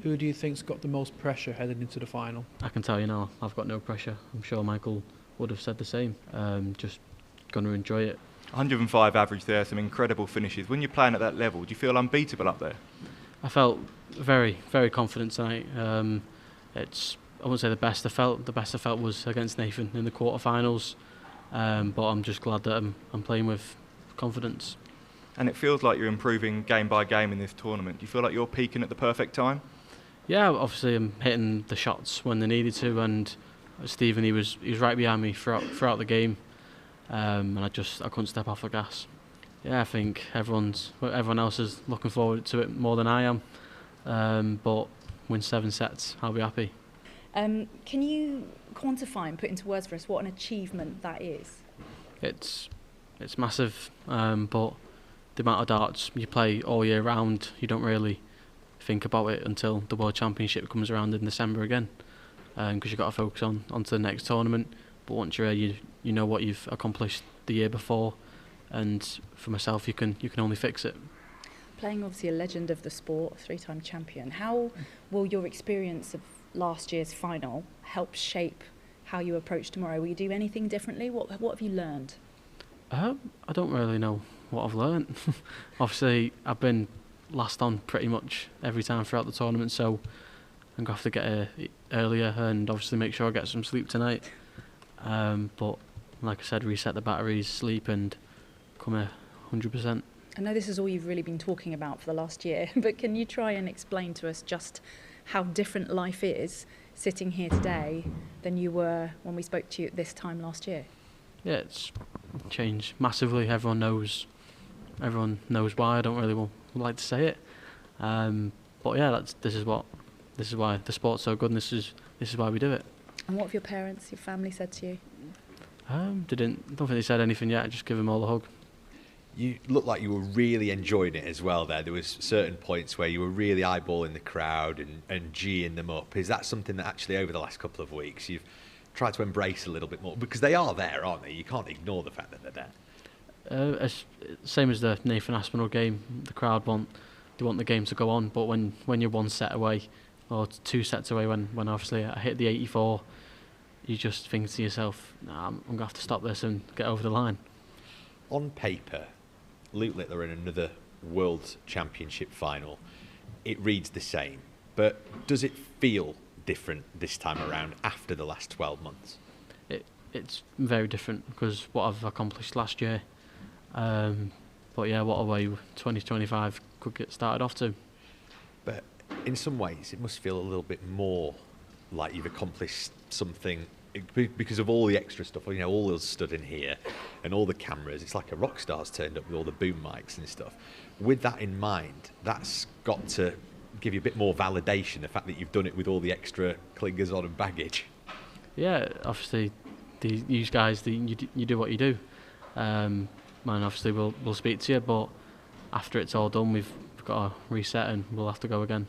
Who do you think's got the most pressure heading into the final? I can tell you now, I've got no pressure. I'm sure Michael would have said the same. Just going to enjoy it. 105 average there, some incredible finishes. When you're playing at that level, do you feel unbeatable up there? I felt very, very confident tonight. I wouldn't say the best I felt. The best I felt was against Nathan in the quarterfinals. But I'm just glad that I'm playing with confidence. And it feels like you're improving game by game in this tournament. Do you feel like you're peaking at the perfect time? Yeah, obviously I'm hitting the shots when they needed to, and Stephen, he was right behind me throughout the game, and I couldn't step off the gas. Yeah, I think everyone else is looking forward to it more than I am. But win 7 sets, I'll be happy. Can you quantify and put into words for us what an achievement that is? It's massive, but the amount of darts you play all year round, you don't really think about it until the World Championship comes around in December again, because you've got to focus onto the next tournament. But once you're here, you know what you've accomplished the year before, and for myself, you can only fix it. Playing obviously a legend of the sport, a 3-time champion, how will your experience of last year's final help shape how you approach tomorrow? Will you do anything differently? What have you learned? I don't really know what I've learnt. Obviously, I've been last on pretty much every time throughout the tournament, so I'm going to have to get earlier and obviously make sure I get some sleep tonight. But like I said, reset the batteries, sleep, and come here 100%. I know this is all you've really been talking about for the last year, but can you try and explain to us just how different life is sitting here today than you were when we spoke to you at this time last year? Yeah, it's changed massively. Everyone knows why. I don't really like to say it, but yeah, this is why the sport's so good, and this is why we do it. And what have your parents, your family said to you? Don't think they said anything yet. I just give them all a hug. You looked like you were really enjoying it as well there. There was certain points where you were really eyeballing the crowd and geeing them up. Is that something that actually over the last couple of weeks you've tried to embrace a little bit more? Because they are there, aren't they? You can't ignore the fact that they're there. Same as the Nathan Aspinall game, the crowd want the game to go on, but when you're 1 set away or 2 sets away, when obviously I hit the 84, you just think to yourself, nah, I'm going to have to stop this and get over the line. On paper, Luke Littler in another World Championship final, it reads the same, but does it feel different this time around after the last 12 months? It's very different because what I've accomplished last year, but yeah, what a way 2025 could get started off to. But in some ways it must feel a little bit more like you've accomplished something because of all the extra stuff, all us stood in here and all the cameras. It's like a rock star's turned up with all the boom mics and stuff. With that in mind, that's got to give you a bit more validation, the fact that you've done it with all the extra clingers on and baggage. Yeah, obviously, these guys, you do what you do. And obviously we'll speak to you, but after it's all done, we've got to reset and we'll have to go again.